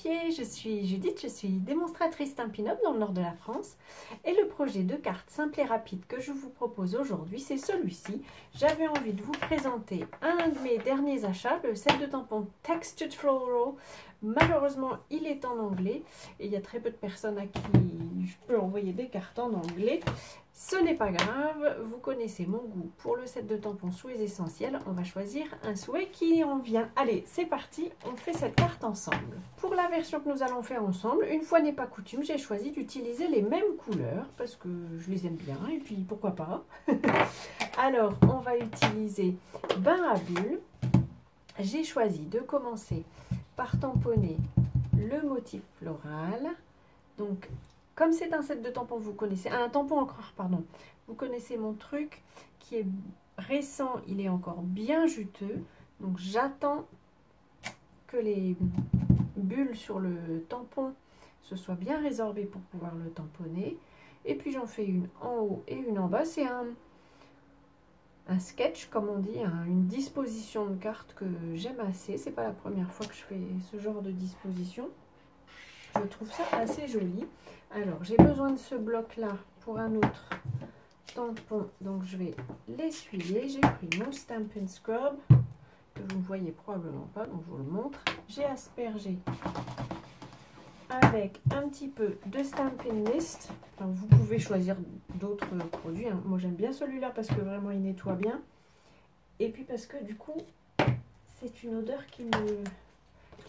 pied, je suis Judith, je suis démonstratrice Stampin' Up dans le nord de la France et le projet de carte simple et rapide que je vous propose aujourd'hui, c'est celui-ci. J'avais envie de vous présenter un de mes derniers achats, le set de tampons Textured Floral. Malheureusement, il est en anglais et il y a très peu de personnes à qui je peux envoyer des cartes en anglais. Ce n'est pas grave, vous connaissez mon goût pour le set de tampons souhaits essentiels. On va choisir un souhait qui en vient. Allez, c'est parti, on fait cette carte ensemble. Pour la version que nous allons faire ensemble, une fois n'est pas coutume, j'ai choisi d'utiliser les mêmes couleurs parce que je les aime bien et puis pourquoi pas. Alors, on va utiliser bain à bulles. J'ai choisi de commencer par tamponner le motif floral. Donc, comme c'est un set de tampons, vous connaissez, un tampon encreur, pardon, vous connaissez mon truc qui est récent, il est encore bien juteux. Donc, j'attends que les bulles sur le tampon se soient bien résorbées pour pouvoir le tamponner. Et puis, j'en fais une en haut et une en bas. C'est un sketch, comme on dit, une disposition de carte que j'aime assez. C'est pas la première fois que je fais ce genre de disposition. Je trouve ça assez joli. Alors, j'ai besoin de ce bloc-là pour un autre tampon. Donc, je vais l'essuyer. J'ai pris mon Stampin' Scrub, que vous ne voyez probablement pas, donc je vous le montre. J'ai aspergé avec un petit peu de Stampin' Mist. Enfin, vous pouvez choisir d'autres produits, hein. Moi, j'aime bien celui-là parce que vraiment, il nettoie bien. Et puis, parce que du coup, c'est une odeur qui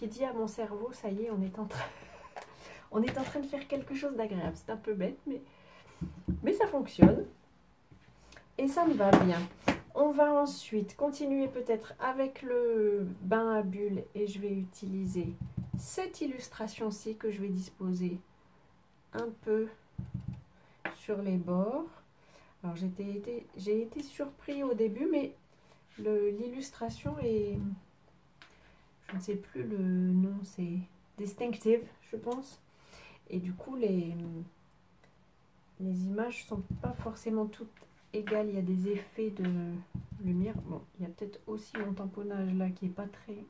dit à mon cerveau, ça y est, on est en train de faire quelque chose d'agréable. C'est un peu bête, mais ça fonctionne. Et ça me va bien. On va ensuite continuer peut-être avec le bain à bulles. Et je vais utiliser cette illustration-ci que je vais disposer un peu sur les bords. Alors j'ai été surpris au début, mais l'illustration est... Je ne sais plus le nom, c'est Distinctive, je pense. Et du coup, les images ne sont pas forcément toutes égales. Il y a des effets de lumière. Bon, il y a peut-être aussi mon tamponnage là qui n'est pas très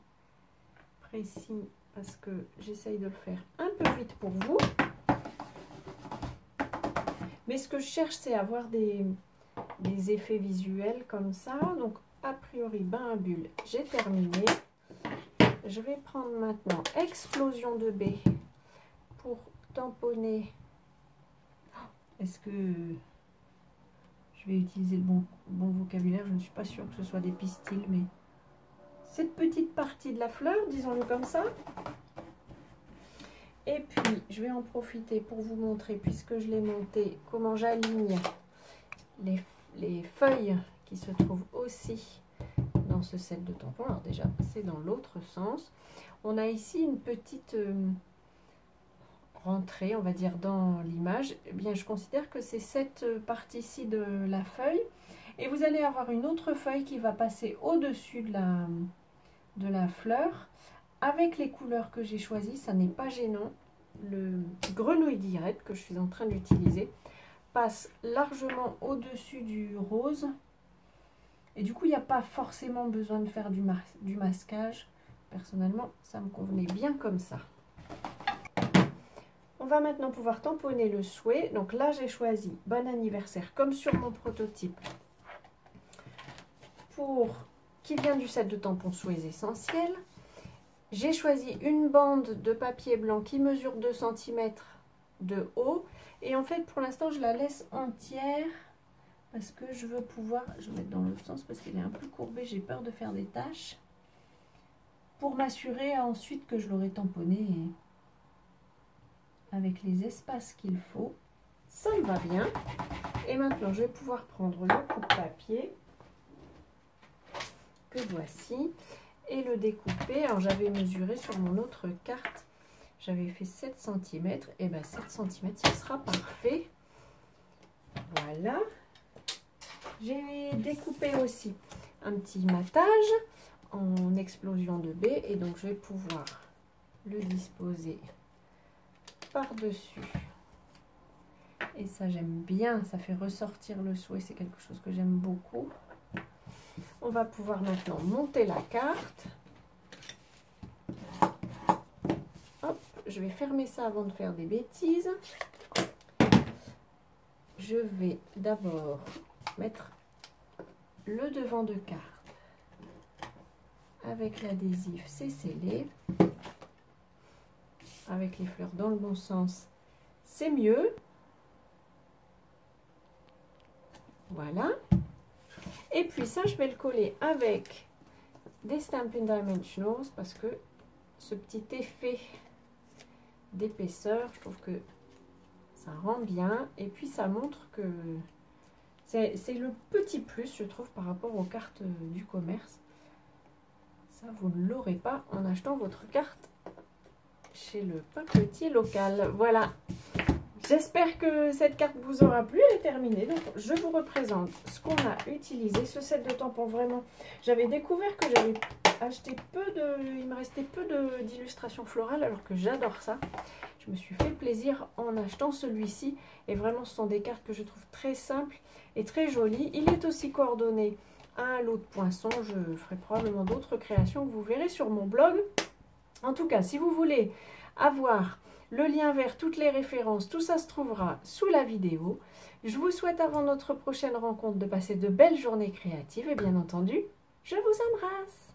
précis parce que j'essaye de le faire un peu vite pour vous. Mais ce que je cherche, c'est avoir des effets visuels comme ça. Donc, a priori, bain à bulles, j'ai terminé. Je vais prendre maintenant Explosion de baies pour tamponner. Est-ce que je vais utiliser le bon vocabulaire? Je ne suis pas sûre que ce soit des pistils, mais cette petite partie de la fleur, disons-le comme ça. Et puis, je vais en profiter pour vous montrer, puisque je l'ai monté, comment j'aligne les feuilles qui se trouvent aussi dans ce set de tampons. Alors déjà, c'est dans l'autre sens. On a ici une petite... rentrée, on va dire, dans l'image. Eh bien, je considère que c'est cette partie-ci de la feuille. Et vous allez avoir une autre feuille qui va passer au-dessus de la fleur. Avec les couleurs que j'ai choisies, ça n'est pas gênant. Le grenouille direct que je suis en train d'utiliser passe largement au-dessus du rose. Et du coup, il n'y a pas forcément besoin de faire du masquage. Personnellement, ça me convenait bien comme ça. On va maintenant pouvoir tamponner le souhait. Donc là, j'ai choisi Bon anniversaire, comme sur mon prototype, qui vient du set de tampons souhaits essentiels. J'ai choisi une bande de papier blanc qui mesure 2 cm de haut. Et en fait, pour l'instant, je la laisse entière parce que je veux pouvoir... Je vais mettre dans l'autre sens parce qu'elle est un peu courbée. J'ai peur de faire des taches. Pour m'assurer ensuite que je l'aurai tamponné avec les espaces qu'il faut. Ça me va bien. Et maintenant, je vais pouvoir prendre le coupe-papier que voici et le découper. Alors, j'avais mesuré sur mon autre carte, j'avais fait 7 cm. Et bien, 7 cm, ce sera parfait. Voilà. J'ai découpé aussi un petit matage en explosion de baies. Et donc, je vais pouvoir le disposer par-dessus. Et ça, j'aime bien. Ça fait ressortir le souhait. C'est quelque chose que j'aime beaucoup. On va pouvoir maintenant monter la carte. Hop, je vais fermer ça avant de faire des bêtises. Je vais d'abord mettre le devant de carte avec l'adhésif, c'est scellé. Avec les fleurs dans le bon sens, c'est mieux. Voilà. Et puis ça, je vais le coller avec des Stampin' Dimensionals parce que ce petit effet d'épaisseur, je trouve que ça rend bien. Et puis ça montre que c'est le petit plus, je trouve, par rapport aux cartes du commerce. Ça, vous ne l'aurez pas en achetant votre carte chez le papetier local. Voilà, j'espère que cette carte vous aura plu. Elle est terminée, donc je vous représente ce qu'on a utilisé. Ce set de tampons, vraiment, j'avais découvert que j'avais acheté il me restait peu d'illustrations florales, alors que j'adore ça. Je me suis fait plaisir en achetant celui-ci, et vraiment ce sont des cartes que je trouve très simples et très jolies. Il est aussi coordonné à un lot de poinçons. Je ferai probablement d'autres créations que vous verrez sur mon blog. En tout cas, si vous voulez avoir le lien vers toutes les références, tout ça se trouvera sous la vidéo. Je vous souhaite avant notre prochaine rencontre de passer de belles journées créatives et bien entendu, je vous embrasse.